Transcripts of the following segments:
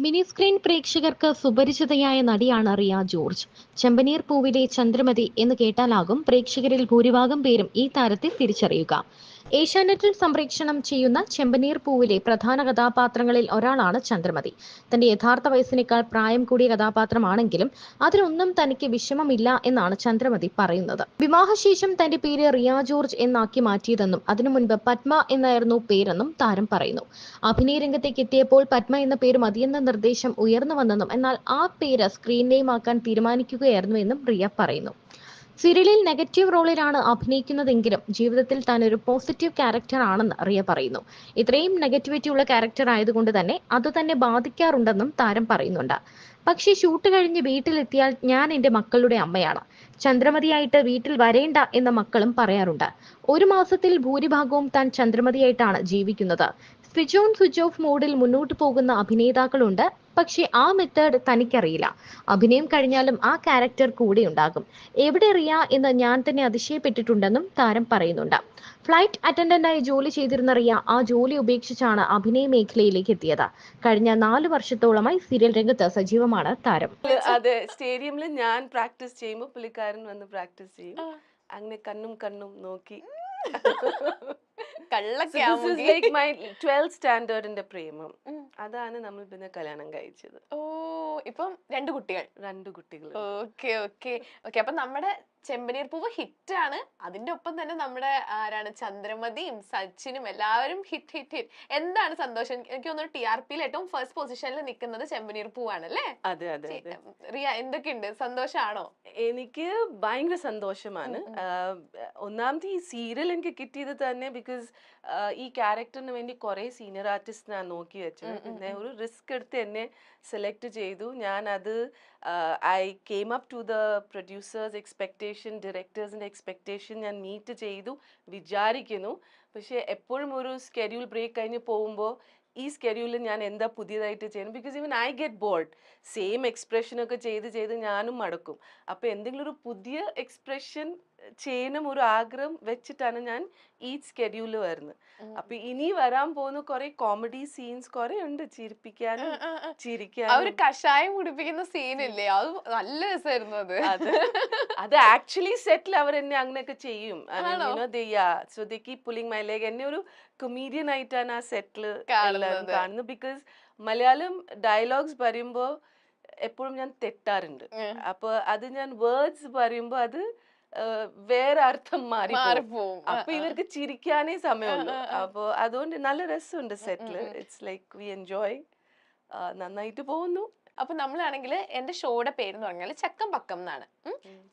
Mini screen പ്രേക്ഷകർക്ക് സുപരിചിതയായ നടിയാണ് Riya George. ചെമ്പനീർ പൂവിലെ ചന്ദ്രമതി എന്ന് കേട്ടാലാകും പ്രേക്ഷകരിൽ ഭൂരിഭാഗം പേരും ഈ താരത്തെ തിരിച്ചറിയുക. ഏഷ്യാനെറ്റിൽ സംപ്രേക്ഷണം ചെയ്യുന്ന ചെമ്പനീർ പൂവിലെ പ്രധാന കഥാപാത്രങ്ങളിൽ ഒരാളാണ് ചന്ദ്രമതി. തന്റെ യഥാർത്ഥ വയസ്സിനേക്കാൾ പ്രായം കൂടിയ കഥാപാത്രമാണെങ്കിലും അതിനൊന്നും തനിക്ക് വിഷമമില്ല എന്നാണ് ചന്ദ്രമതി പറയുന്നത്. വിവാഹശേഷം തന്റെ പേര് റിയ ജോർജ് എന്നാക്കി മാറ്റിയതെന്നും അതിനു മുൻപ് പത്മ എന്നായിരുന്നു പേരെന്നും താരം പറയുന്നു. അഭിനയ രംഗത്തേക്ക് എത്തിയപ്പോൾ പത്മ എന്ന പേര് മതിയെന്ന നിർദ്ദേശം ഉയർന്നു വന്നെന്നും എന്നാൽ ആ പേര് സ്ക്രീൻ നെയിം ആക്കാൻ തീരുമാനിക്കുകയായിരുന്നുവെന്നും റിയ പറയുന്നു. സീരിയലിൽ നെഗറ്റീവ് റോളിലാണ് അഭിനയിക്കുന്നതെങ്കിലും ജീവിതത്തിൽ താൻ ഒരു പോസിറ്റീവ് ക്യാരക്ടർ ആണെന്ന് റിയ പറയുന്നു. ഇത്രയും നെഗറ്റിവിറ്റി ഉള്ള ക്യാരക്ടർ ആയതുകൊണ്ട് തന്നെ അത് തന്നെ ബാധിക്കാറുണ്ടെന്നും താരം പറയുന്നുണ്ട്. പക്ഷേ ഷൂട്ട് കഴിഞ്ഞ് വീട്ടിലെത്തിയാൽ ഞാൻ എൻ്റെ മക്കളുടെ അമ്മയാണ്. ചന്ദ്രമതിയായിട്ട് വീട്ടിൽ വരേണ്ട എന്ന മക്കളും പറയാറുണ്ട്. ഒരു മാസത്തിൽ ഭൂരിഭാഗവും താൻ ചന്ദ്രമതിയായിട്ടാണ് ജീവിക്കുന്നത്. സ്വിച്ച് ഓൺ സ്വിച്ച് ഓഫ് മോഡിൽ മുന്നോട്ട് പോകുന്ന അഭിനേതാക്കളുണ്ട്. പക്ഷേ ആ മെത്തേഡ് തനിക്കറിയില്ല. അഭിനയം കഴിഞ്ഞാലും ആ ക്യാരക്ടർ കൂടെ ഉണ്ടാകും. എവിടെ റിയ എന്ന് ഞാൻ തന്നെ അതിശയപ്പെട്ടിട്ടുണ്ടെന്നും താരം പറയുന്നുണ്ട്. ഫ്ലൈറ്റ് അറ്റൻഡന്റായി ജോലി ചെയ്തിരുന്ന റിയ ആ ജോലി ഉപേക്ഷിച്ചാണ് അഭിനയ മേഖലയിലേക്ക് എത്തിയത്. കഴിഞ്ഞ 4 വർഷത്തോളമായി സീരിയൽ രംഗത്ത് സജീവമാണ് താരം. അതെ, സ്റ്റേഡിയമിൽ ഞാൻ പ്രാക്ടീസ് ചെയ്യുമ്പോൾ പുള്ളിക്കാരൻ വന്ന് പ്രാക്ടീസ് ചെയ്യും. അങ്ങനെ കണ്ണും കണ്ണും നോക്കി ലൈക്ക് മൈ 12th സ്റ്റാൻഡേർഡിന്റെ പ്രേമം. അതാണ് നമ്മൾ പിന്നെ കല്യാണം കഴിച്ചത്. ഓ, ഇപ്പം രണ്ട് കുട്ടികൾ. Okay okay okay. അപ്പൊ നമ്മുടെ ചെമ്പനീർ പൂവ് ഹിറ്റ് ആണ്. അതിന്റെ ഒപ്പം തന്നെ നമ്മുടെ ആരാണ് ചന്ദ്രമതിയും സച്ചിനും എല്ലാവരും ഹിറ്റ് ഹിറ്റ് ഹിറ്റ്. എന്താണ് സന്തോഷം? എനിക്ക് തോന്നുന്നു TRPയിൽ ഏറ്റവും ഫസ്റ്റ് പൊസിഷനിൽ നിൽക്കുന്നത് ചെമ്പനീർ പൂവാണ് അല്ലേ? അതെ അതെ. റിയ, എന്തൊക്കെയുണ്ട്? സന്തോഷാണോ? എനിക്ക് ഭയങ്കര സന്തോഷമാണ്. ഒന്നാമത് ഈ സീരിയൽ എനിക്ക് കിട്ടിയത് തന്നെ ബിക്കോസ് ഈ ക്യാരക്ടറിന് വേണ്ടി കുറെ സീനിയർ ആർട്ടിസ്റ്റ് ഞാൻ നോക്കി വെച്ചു. പിന്നെ ഒരു റിസ്ക് എടുത്ത് എന്നെ സെലക്ട് ചെയ്തു. ഞാൻ അത് I came up to the producers expectation, ഡയറക്ടേഴ്സിന്റെ എക്സ്പെക്ടേഷൻ ഞാൻ മീറ്റ് ചെയ്തു വിചാരിക്കുന്നു. പക്ഷെ എപ്പോഴും ഒരു സ്കെഡ്യൂൾ ബ്രേക്ക് കഴിഞ്ഞ് പോകുമ്പോൾ ഈ സ്കെഡ്യൂളിൽ ഞാൻ എന്താ പുതിയതായിട്ട് ചെയ്യണം? Because even I get board. Same expression ഒക്കെ ചെയ്ത് ഞാനും മടുക്കും. അപ്പൊ എന്തെങ്കിലും ഒരു പുതിയ എക്സ്പ്രഷൻ ചെയ്യണം ഒരു ആഗ്രഹം വെച്ചിട്ടാണ് ഞാൻ ഈ സ്കെഡ്യൂളിൽ വരുന്നത്. അപ്പൊ ഇനി വരാൻ പോകുന്ന കുറെ കോമഡി സീൻസ് കുറെ ഉണ്ട്, ചിരിപ്പിക്കാനും ചിരിക്കാനും. കഷായം കുടിപ്പിക്കുന്ന സീനില്ലേ, അത് നല്ല രസമായിരുന്നു. അത് ആക്ച്വലി സെറ്റിൽ അവർ എന്നെ അങ്ങനെയൊക്കെ ചെയ്യും. So they keep pulling my leg. എന്നെ ഒരു കൊമീഡിയൻ ആയിട്ടാണ് ആ സെറ്റില് കാണുന്നത്. ബിക്കോസ് മലയാളം ഡയലോഗ്സ് പറയുമ്പോ എപ്പോഴും ഞാൻ തെറ്റാറുണ്ട്. അപ്പൊ അത് ഞാൻ വേർഡ്സ് പറയുമ്പോ അത് വേറെ അർത്ഥം മാറിപ്പോവും. അപ്പൊ ഇവർക്ക് ചിരിക്കാനേ സമയമുള്ളൂ. അപ്പൊ അതുകൊണ്ട് നല്ല രസമുണ്ട് സെറ്റില്. It's like we enjoy. നന്നായിട്ട് പോകുന്നു. അപ്പൊ നമ്മളാണെങ്കിൽ എന്റെ ഷോയുടെ പേര് എന്ന് പറഞ്ഞാൽ ചക്കം പക്കം എന്നാണ്.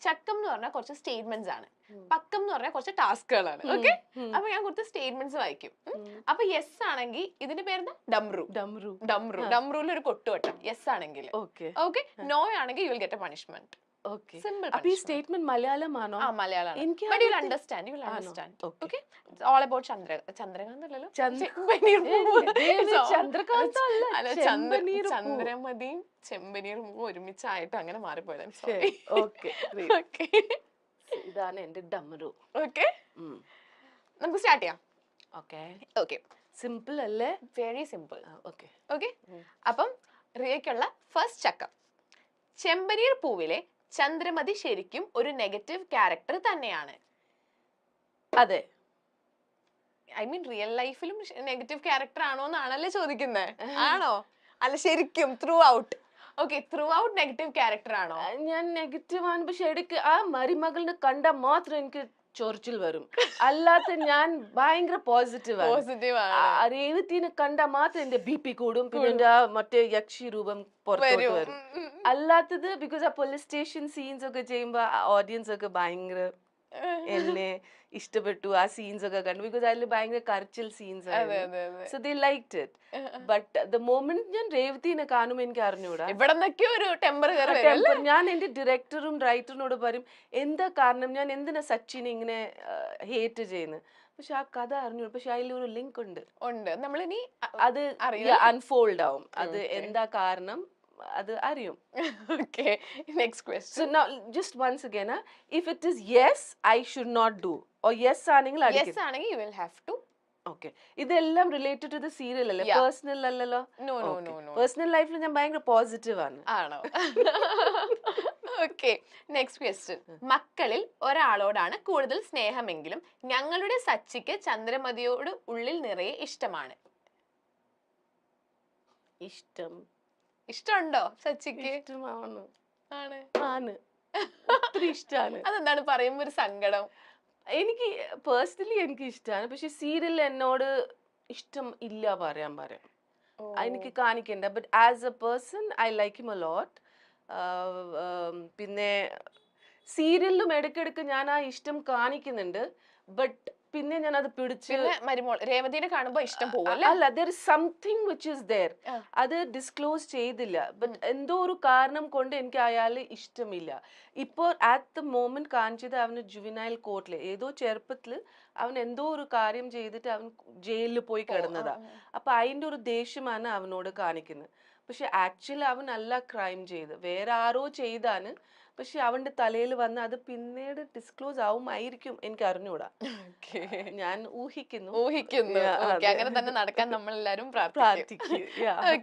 ചക്കം എന്ന് പറഞ്ഞാൽ കുറച്ച് സ്റ്റേറ്റ്മെന്റ്സ് ആണ്, പക്കം എന്ന് പറഞ്ഞാൽ കുറച്ച് ടാസ്കുകളാണ്. ഓക്കെ, അപ്പൊ ഞാൻ കുറച്ച് സ്റ്റേറ്റ്മെന്റ്സ് വായിക്കും. അപ്പൊ യെസ് ആണെങ്കിൽ ഇതിന്റെ പേര് ഡംറൂല് ഒരു കൊട്ടുവട്ടം യെസ് ആണെങ്കിൽ. ഓക്കെ, നോ ആണെങ്കിൽ you will get A punishment. അപ്പൊ ഈ സ്റ്റേറ്റ്മെന്റ് മലയാളമാണോ? മലയാളമാണ്. But you'll understand. Okay? It's all about Chandrakant അല്ലല്ലോ, ചന്ദ്രമതിയും ചെമ്പനീറും ഒരുമിച്ചായിട്ട് അങ്ങനെ മാറിപ്പോയതാണ്. ഇതാണ് എന്റെ ഡമരു. ഓക്കെ, നമുക്ക് സ്റ്റാർട്ട് ചെയ്യാം. ഓക്കെ, സിമ്പിൾ അല്ലേ? Very simple. ഓക്കെ, അപ്പം റിയയ്ക്കുള്ള ഫസ്റ്റ് ചക്കം. ചെമ്പനീർ പൂവിലെ ചന്ദ്രമതി ശരിക്കും ഒരു നെഗറ്റീവ് ക്യാരക്ടർ തന്നെയാണ്. അതെ, ഐ മീൻ റിയൽ ലൈഫിലും നെഗറ്റീവ് ക്യാരക്ടർ ആണോ എന്നാണല്ലേ ചോദിക്കുന്നത്? ആണോ? അല്ല, ശരിക്കും through. Okay, through negative character ആണോ? ഞാൻ നെഗറ്റീവ് ആണ്. പക്ഷെ ഇടയ്ക്ക് ആ മരുമകളിനെ കണ്ടാൽ മാത്രം എനിക്ക് ചൊറിച്ചിൽ വരും. അല്ലാത്ത ഞാൻ ഭയങ്കര പോസിറ്റീവ് ആണ്. രേവതിനെ കണ്ടാൽ മാത്രം എന്റെ BP കൂടും. പിന്നെ എന്റെ മറ്റേ യക്ഷി രൂപം പുറത്തോട്ട് വരും. അല്ലാത്തത് ബിക്കോസ് ആ പോലീസ് സ്റ്റേഷൻ സീൻസ് ഒക്കെ ചെയ്യുമ്പോ ഓഡിയൻസ് ഒക്കെ ഭയങ്കര എന്നെ ഇഷ്ടപ്പെട്ടു. ആ സീൻസ് ഒക്കെ കണ്ടു. ബിക്കോസ് അതിൽ ഭയങ്കര കരച്ചിൽ സീൻസ് ആയിരുന്നു. So they liked it. But the moment ഞാൻ രേവതിനെ കാണുമ്പോൾ എനിക്ക് അറിഞ്ഞൂടാ, ഒരു ടെമ്പർ. ഞാൻ എന്റെ ഡയറക്ടറും റൈറ്ററിനോട് പറയും എന്താ കാരണം, ഞാൻ എന്തിനാ സച്ചിനെ ഇങ്ങനെ ഹേറ്റ് ചെയ്യുന്നത്. പക്ഷെ ആ കഥ അറിഞ്ഞു. പക്ഷെ അതിലൊരു ലിങ്ക് ഉണ്ട്. നമ്മളിനി അത് അൺഫോൾഡ് ആവും. അത് എന്താ കാരണം അത് അറിയും. Okay, next question. So now just once again, if it is yes I should not do or yes ആണെങ്കിൽ yes ആണെങ്കിൽ you will have to okay, ഇതെല്ലാം റിലേറ്റഡ് ടു ദ സീരിയൽ അല്ലേ, Yeah. പേഴ്സണൽ അല്ലല്ലോ? No no no no. Personal ലൈഫിൽ ഞാൻ ഭയങ്കര positive ആണ്. ആണോ? Okay, next question. മക്കളിൽ ഒരാളോടാണ് കൂടുതൽ സ്നേഹമെങ്കിലും ഞങ്ങളുടെ സച്ചിക്ക് ചന്ദ്രമതിയോട് ഉള്ളിൽ നിറയെ ഇഷ്ടമാണ്. ഇഷ്ടമുണ്ടോ സച്ചിക്ക്? ഇഷ്ടമാണ്. ആണ്. ആണ്. ഒത്തിരി ഇഷ്ടമാണ്. അതെന്താണ് പറയുമ്പോ ഒരു സങ്കടം? എനിക്ക് പേഴ്സണലി എനിക്ക് ഇഷ്ടമാണ്, പക്ഷെ സീരിയൽ എന്നോട് ഇഷ്ടം ഇല്ല പറയാം. എനിക്ക് കാണിക്കണ്ട. But as a person I like him a lot. പിന്നെ സീരിയലിലും ഇടയ്ക്കിടയ്ക്ക് ഞാൻ ആ ഇഷ്ടം കാണിക്കുന്നുണ്ട്. ബട്ട് പിന്നെ ഞാൻ അത് പിടിച്ച് പിന്നെ മരുമോൾ രേവതിനെ കാണുമ്പോ ഇഷ്ടം പോവല്ലേ? അല്ല, there is something which is there. അത് ഡിസ്ക്ലോസ് ചെയ്തില്ല. ബട്ട് എന്തോ ഒരു കാരണം കൊണ്ട് എനിക്ക് അയാളെ ഇഷ്ടമില്ല. ഇപ്പോൾ അറ്റ് ദ മോമെന്റ് കാണിച്ചത് അവന് ജുവിനൈൽ കോർട്ടില് ഏതോ ചെറുപ്പത്തില് അവൻ എന്തോ ഒരു കാര്യം ചെയ്തിട്ട് അവൻ ജയിലിൽ പോയി കിടന്നതാ. അപ്പൊ അതിന്റെ ഒരു ദേഷ്യമാണ് അവനോട് കാണിക്കുന്നത്. പക്ഷെ ആക്ച്വലി അവൻ അല്ല ക്രൈം ചെയ്ത്, വേറെ ആരോ ചെയ്താണ്. പക്ഷെ അവന്റെ തലയിൽ വന്ന് അത് പിന്നീട് ഡിസ്ക്ലോസ് ആവുമായിരിക്കും, എനിക്ക് അറിഞ്ഞൂടാ. ഞാൻ ഊഹിക്കുന്നു. ഊഹിക്കുന്നു. Yeah, Okay, അതെ. അങ്ങനെ തന്നെ നടക്കാൻ നമ്മൾ എല്ലാരും പ്രാർത്ഥിക്കും. Yeah.